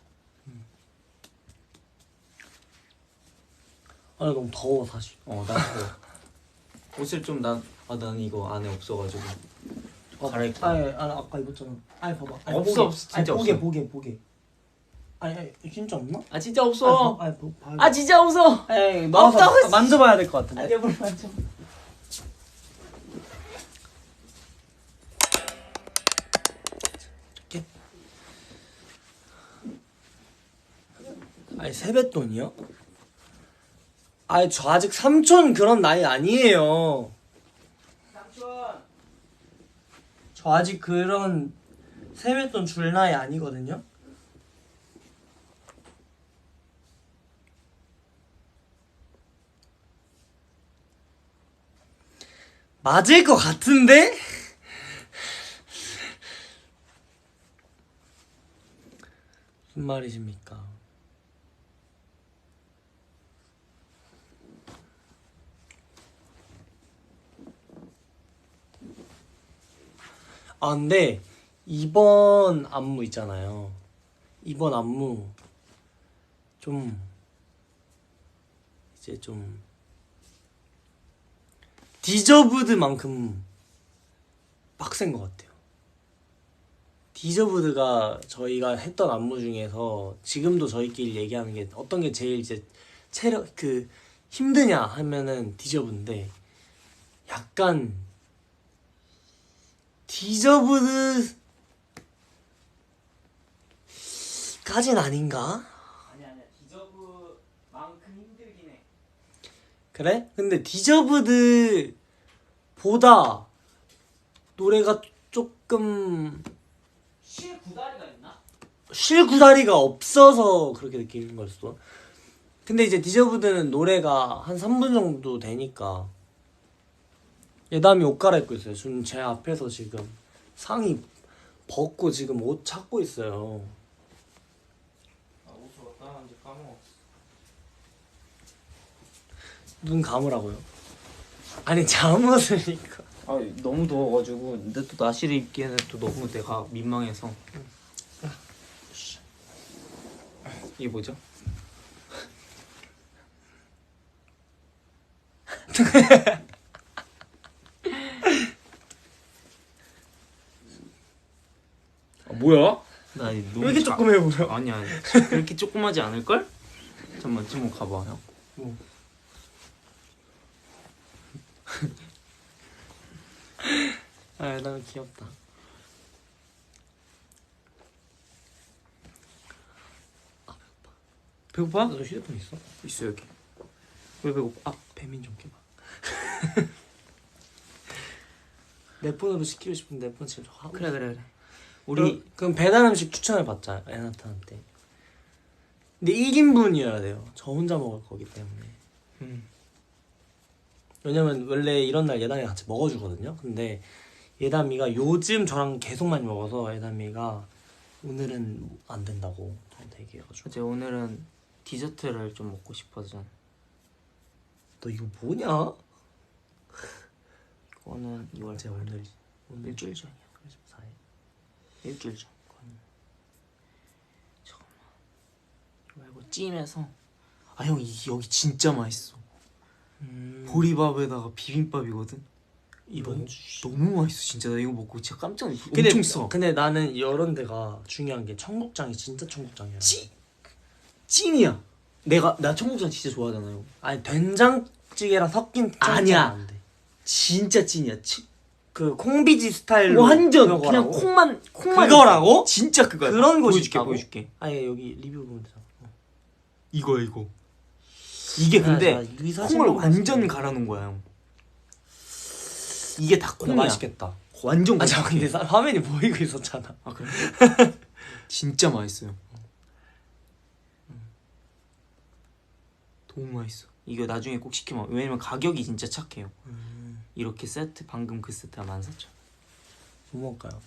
아 너무 더워 사실. 나도 옷을 좀 난 이거 안에 없어가지고 갈아입고. 아까 입었잖아. 아니 봐봐. 아니, 없어, 보게. 없어. 진짜 아니, 없어. 보게. 아니 진짜 없나? 아 진짜 없어. 아니 봐. 아 진짜 없어. 아니 넣어서 없다고 만져봐야 될 것 같은데. 아니 뭘 만져. 이렇게. 아니 세뱃돈이요? 아니 저 아직 삼촌 그런 나이 아니에요. 삼촌. 저 아직 그런 세뱃돈 줄 나이 아니거든요. 맞을 것 같은데? 무슨 말이십니까? 아 근데 이번 안무 있잖아요. 이번 안무 좀 이제 좀 디저브드만큼 빡센 것 같아요. 디저브드가 저희가 했던 안무 중에서 지금도 저희끼리 얘기하는 게 어떤 게 제일 이제 체력 힘드냐 하면은 디저브인데 약간 디저브드까진 아닌가? 아니야 디저브만큼 힘들긴 해. 그래? 근데 디저브드보다 노래가 조금 쉴 구다리가 있나? 쉴 구다리가 없어서 그렇게 느끼는 걸 수도. 근데 이제 디저브드는 노래가 한 3분 정도 되니까 예담이 옷 갈아입고 있어요. 지금 제 앞에서 지금 상의 벗고 지금 옷 찾고 있어요. 옷을 어디다 놨는지 까먹었어. 눈 감으라고요? 아니 잠옷을 입고. 아 너무 더워가지고 근데 또 나시를 입기에는 또 너무 내가 민망해서. 이게 뭐죠? 아, 뭐야? 나 왜 이렇게 조그매 보여? 아니야 그렇게 조그마지 않을걸? 잠깐만 좀 가봐 형. 뭐. 아 너무 귀엽다. 배고파? 너 휴대폰 있어? 있어 여기. 왜 배고파? 아 배민 좀 켜봐. 내 폰으로 시키고 싶은데 내 폰 지금 하고. 그래 우리 그럼 배달 음식 추천을 받자 에나타한테. 근데 1인분이어야 돼요. 저 혼자 먹을 거기 때문에. 왜냐면 원래 이런 날 예담이가 같이 먹어주거든요. 근데 예담이가 요즘 저랑 계속 많이 먹어서 예담이가 오늘은 안 된다고 저한테 얘기해가지고. 어제 오늘은 디저트를 좀 먹고 싶어서. 너 이거 뭐냐? 이거는 2월 이제 오늘 일주일 전이야. 24일. 일주일 전. 잠깐만. 이거 말고 찜해서. 아 형 여기 진짜 맛있어. 보리밥에다가 비빔밥이거든. 이번 주. 너무 맛있어 진짜. 나 이거 먹고 진짜 깜짝 놀랐어. 근데, 엄청 써. 근데 나는 이런 데가 중요한 게 청국장이 진짜 청국장이야. 찐이야. 나 청국장 진짜 좋아하잖아요. 아니 된장찌개랑 섞인 청국장 아니야. 안 돼. 진짜 찐이야. 그 콩비지 스타일로 완전 그거라고? 그냥 콩만 그거라고? 있어. 진짜 그거야. 그런 곳이 보여줄게 있다고? 보여줄게. 아니 여기 리뷰 보면 되잖아. 이거 이게 근데 아, 이 콩을 완전 갈아놓은 거야 형. 이게 다 콩 콩이야. 맛있겠다. 완전 아 잠깐 근데 화면이 보이고 있었잖아. 아 그래? 진짜 맛있어요. 너무 맛있어. 이거 나중에 꼭 시키면 왜냐면 가격이 진짜 착해요. 이렇게 세트 방금 그 세트 한 14,000원. 뭐 먹을까요?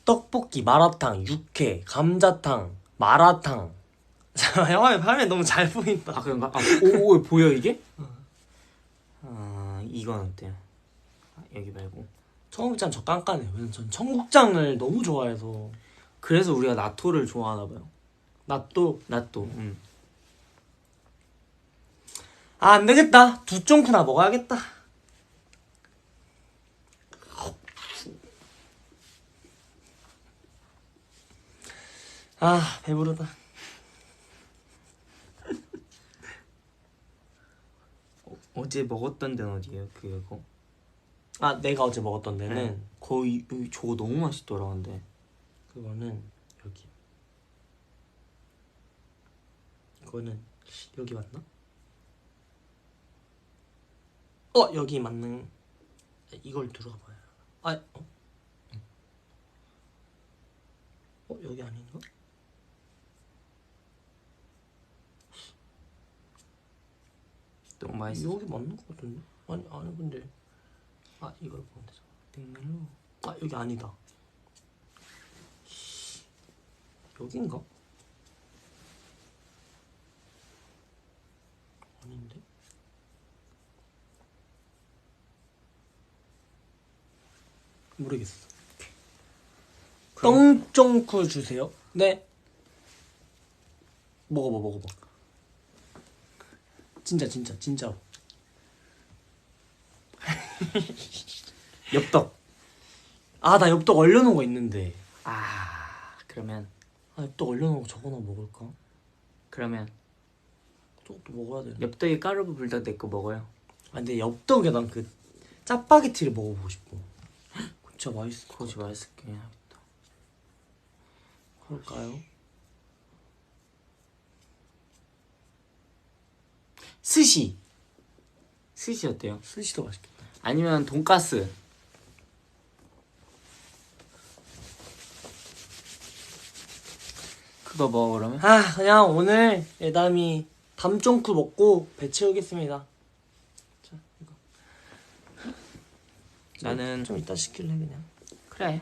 떡볶이, 마라탕, 육회, 감자탕, 마라탕. 잠깐만 화면 너무 잘 보인다. 아 그런가? 아, 오 보여 이게? 아 이건 어때요? 아, 여기 말고. 청국장 저 깐깐해요. 왜냐면 전 청국장을 너무 좋아해서. 그래서 우리가 나토를 좋아하나 봐요. 나또 나토. 아, 안 되겠다. 두 쫑쿠나 먹어야겠다. 아, 배부르다. 어제 먹었던 데는 어디예요? 그거. 아, 내가 어제 먹었던 데는 거의 저거 너무 맛있더라 근데. 그거는 여기. 이거는 여기 맞나? 여기 맞는. 이걸 들어가 봐요. 여기 아닌가? 너무 맛있어. 여기 맞는 것 같은데? 아니 근데 이걸 보면 되잖아. 땡멜로. 여기 아니다. 여긴가? 아닌데? 모르겠어. 똥쫑쿠 주세요. 네. 먹어봐. 진짜로. 엽떡. 나 엽떡 얼려놓은 거 있는데. 그러면 엽떡 얼려놓은 거 저거나 먹을까? 그러면 저것도 먹어야 되는데. 엽떡에 까르보 불닭 내 거 먹어요. 근데 엽떡에 난 그 짜파게티를 먹어보고 싶어. 진짜 맛있을 것 그거 같아. 맛있게 해야겠다. 그럴까요? 스시 어때요? 스시도 맛있겠다. 아니면 돈가스. 그거 먹어 그러면? 그냥 오늘 예담이 담쫑쿠 먹고 배 채우겠습니다. 자, 이거. 나는 좀 이따 시킬래 그냥. 그래.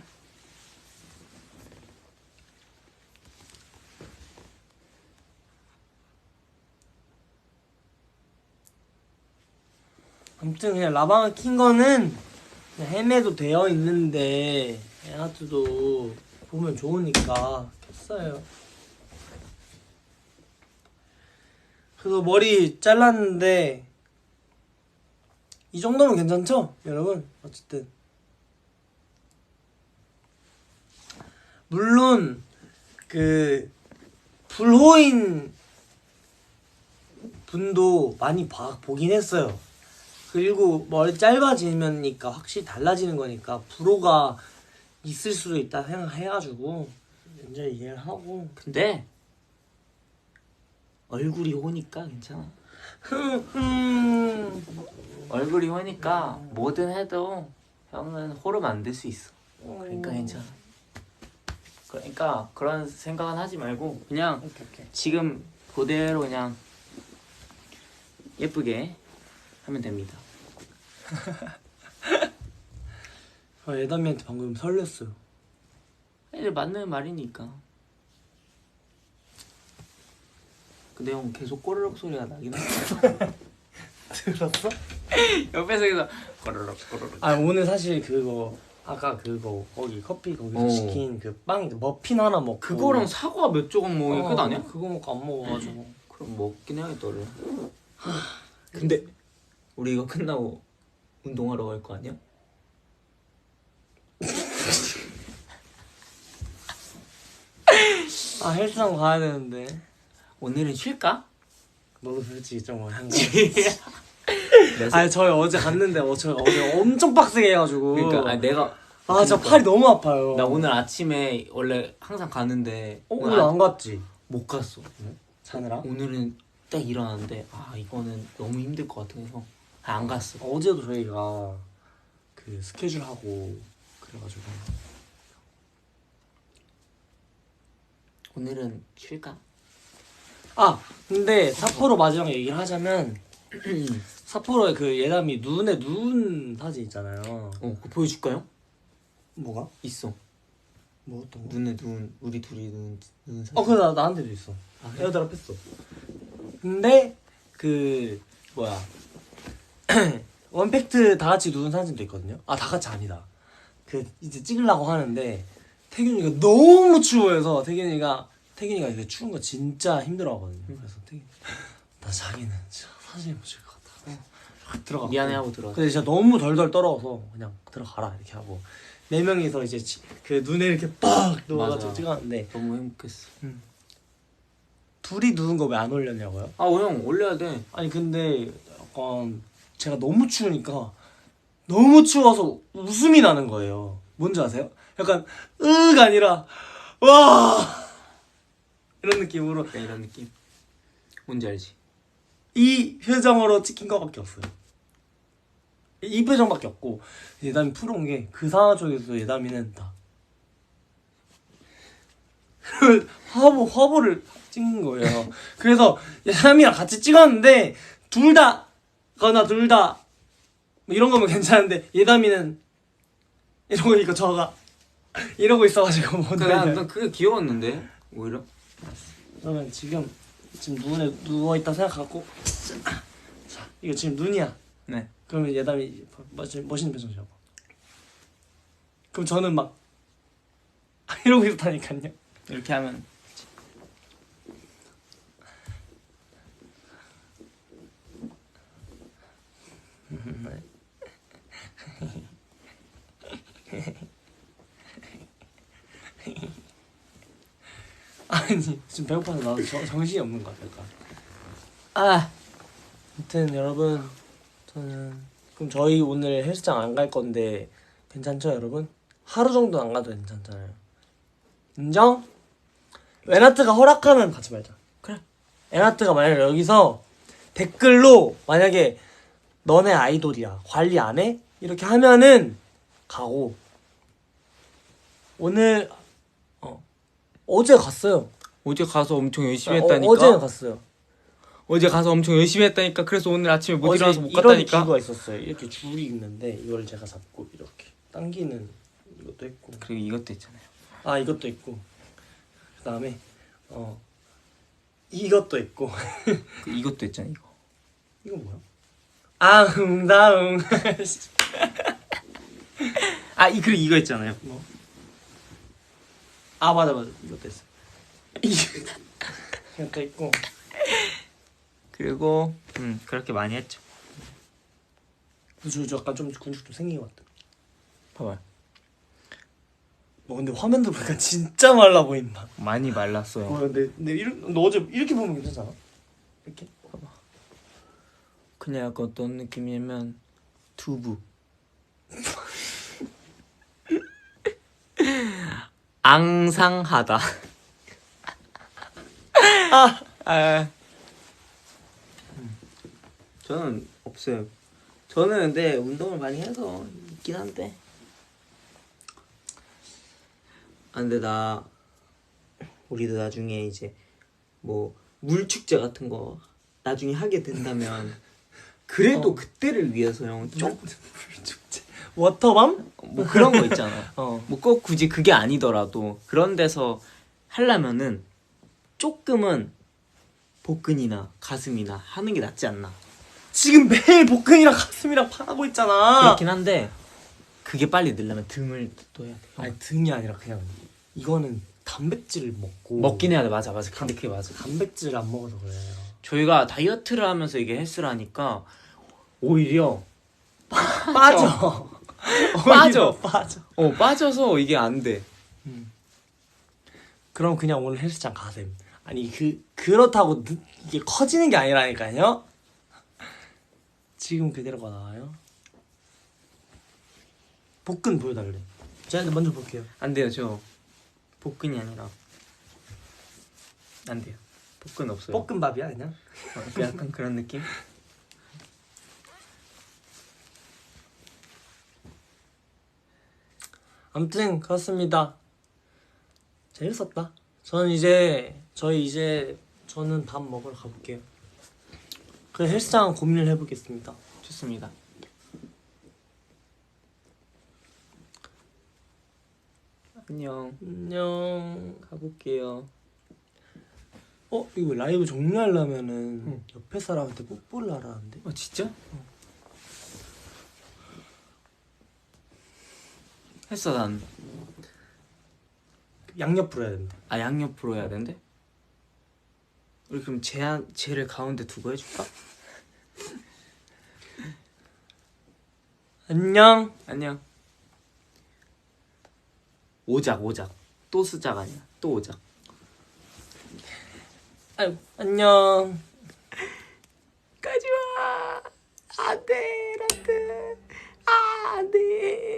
아무튼 그냥 라방을 킨 거는 그냥 헤매도 되어 있는데 애하트도 보면 좋으니까 켰어요. 그래서 머리 잘랐는데 이 정도면 괜찮죠? 여러분 어쨌든 물론 그 불호인 분도 많이 보긴 했어요. 그리고 머리 짧아지면니까 확실히 달라지는 거니까 불호가 있을 수도 있다 생각해가지고 이제 이해를 하고. 근데 얼굴이 호니까 괜찮아. 얼굴이 호니까 뭐든 해도 형은 호를 만들 수 있어. 그러니까 괜찮아. 그러니까 그런 생각은 하지 말고 그냥 오케이. 지금 그대로 그냥 예쁘게 하면 됩니다. 애담이한테 방금 설렜어요. 이제 맞는 말이니까. 근데 형 계속 꼬르륵 소리가 나긴 해. 들었어? 옆에서 계속 꼬르륵. 오늘 사실 그거 아까 그거 거기 커피 거기서 시킨 그 빵 머핀 하나 먹고 그거랑 사과 몇 조각 먹으면 끝 아니야? 그거 먹고 안 먹어가지고. 그럼 먹긴 해야겠다 원래. 근데 우리 이거 끝나고 운동하러 갈 거 아니야? 헬스장 가야 되는데. 오늘은 쉴까? 너도 솔직히 좀 한가. 저희 어제 갔는데 어제 엄청 빡세게 해가지고. 그러니까 내가 저 팔이 너무 아파요. 나 오늘 아침에 원래 항상 가는데 오늘 안 갔지? 못 갔어. 자느라? 오늘은 딱 일어났는데 이거는 너무 힘들 것 같아서 안 갔어. 어제도 저희가 그 스케줄 하고 그래가지고 오늘은 쉴까? 아 근데 삿포로 마지막 얘기를 하자면 삿포로에 그 예담이 눈에 눈 사진 있잖아요. 그거 보여줄까요? 뭐가? 있어. 뭐 어떤 거? 눈에 눈 우리 둘이 눈 사진. 그거 나한테도 있어. 아, 그래? 에어드랍 했어. 근데 그 뭐야 원팩트 다 같이 누운 사진도 있거든요. 아 다 같이 아니다. 그 이제 찍으려고 하는데 태균이가 너무 추워해서 태균이가 이게 추운 거 진짜 힘들어하거든요. 그래서 태균이 나 자기는 진짜 사진 못 찍을 것 같아. 확 들어가. 미안해하고 들어가. 근데 진짜 너무 덜덜 떨어서 그냥 들어가라 이렇게 하고 4명이서 이제 그 눈에 이렇게 빡 누워가지고 맞아. 찍었는데 너무 행복했어. 둘이 누운 거 왜 안 올렸냐고요? 아, 형 올려야 돼. 아니 근데 약간 제가 너무 추우니까 너무 추워서 웃음이 나는 거예요. 뭔지 아세요? 약간 으가 아니라 와 이런 느낌으로 약간 이런 느낌. 뭔지 알지? 이 표정으로 찍힌 거밖에 없어요. 이 표정밖에 없고 예담이 풀어온 게 그 상황 쪽에서 예담이는 다 화보를 찍는 거예요. 그래서 예담이랑 같이 찍었는데 둘 다 뭐 이런 거면 괜찮은데 예담이는 이러고 있고 저가 이러고 있어가지고 못 난 날려요. 그게 귀여웠는데 오히려. 그러면 지금 눈에 누워있다 생각하고 자 이거 지금 눈이야. 네. 그러면 예담이 멋있는 표정 지어봐. 그럼 저는 막 이러고 있다니까요. 이렇게 하면 아니 지금 배고파서 나도 정신이 없는 것 같아. 아, 아무튼 여러분 저는 그럼 저희 오늘 헬스장 안 갈 건데 괜찮죠 여러분? 하루 정도 안 가도 괜찮잖아요. 인정? 에나트가 허락하면 가지 말자. 그래. 에나트가 만약에 여기서 댓글로 만약에 너네 아이돌이야 관리 안 해? 이렇게 하면은 가고 오늘 어제 갔어요. 어제 가서 엄청 열심히 했다니까. 어제는 갔어요. 어제 가서 엄청 열심히 했다니까. 그래서 오늘 아침에 못 어제 일어나서 못 이런 갔다니까. 기구가 있었어요. 이렇게 줄이 있는데 이걸 제가 잡고 이렇게 당기는 이것도 했고 그리고 이것도 있잖아요. 아 이것도 있고 그다음에 이것도 있고 이것도 있잖아 이거. 이건 뭐야? 아흥다흥 그리고 이거 있잖아요. 뭐? 아 맞아 이것도 있어. 이것도 있고 그리고 그렇게 많이 했죠. 저 약간 좀 근육 좀 생긴 것 같아. 봐봐요. 뭐 근데 화면도 보니까 진짜 말라 보인다. 많이 말랐어요. 근데 너 어제 이렇게 보면 괜찮잖아. 이렇게 봐봐. 그냥 약간 어떤 느낌이냐면 두부. 앙상하다. 저는 없어요. 저는 근데 운동을 많이 해서 있긴 한데. 근데 우리도 나중에 이제 뭐 물축제 같은 거 나중에 하게 된다면 그래도 그때를 위해서 형 좀 축제 워터밤? 뭐 그런 거 있잖아. 어. 뭐 꼭 굳이 그게 아니더라도 그런 데서 하려면은 조금은 복근이나 가슴이나 하는 게 낫지 않나. 지금 매일 복근이랑 가슴이랑 파고 있잖아. 그렇긴 한데 그게 빨리 늘려면 등을 또 해야 돼. 아니 등이 아니라 그냥 이거는 단백질을 먹고 먹긴 해야 돼. 맞아. 근데 그게 맞아. 단백질을 안 먹어서 그래요. 저희가 다이어트를 하면서 이게 헬스를 하니까 오히려 빠져. 빠져. 빠져. 빠져서 이게 안 돼. 그럼 그냥 오늘 헬스장 가셈. 아니 그렇다고 이게 커지는 게 아니라니까요. 지금 그대로가 나와요. 복근 보여달래. 제가 먼저 볼게요. 안 돼요. 저 복근이 아니라 안 돼요. 복근 없어요. 볶음밥이야 그냥. 약간 그런 느낌? 아무튼 그렇습니다. 재밌었다. 저는 밥 먹으러 가볼게요. 그 헬스장 고민을 해보겠습니다. 좋습니다. 안녕. 가볼게요. 이거 라이브 종료하려면은 옆에 사람한테 뽀뽀를 하라는데? 진짜? 했어 난. 양옆으로 해야 된다. 양옆으로 해야 된대? 우리 그럼 쟤를 가운데 두고 해줄까? 안녕. 오작. 또 수작 아니야. 또 오작. 아유, 안녕. 가지마. 안돼 라트. 안돼.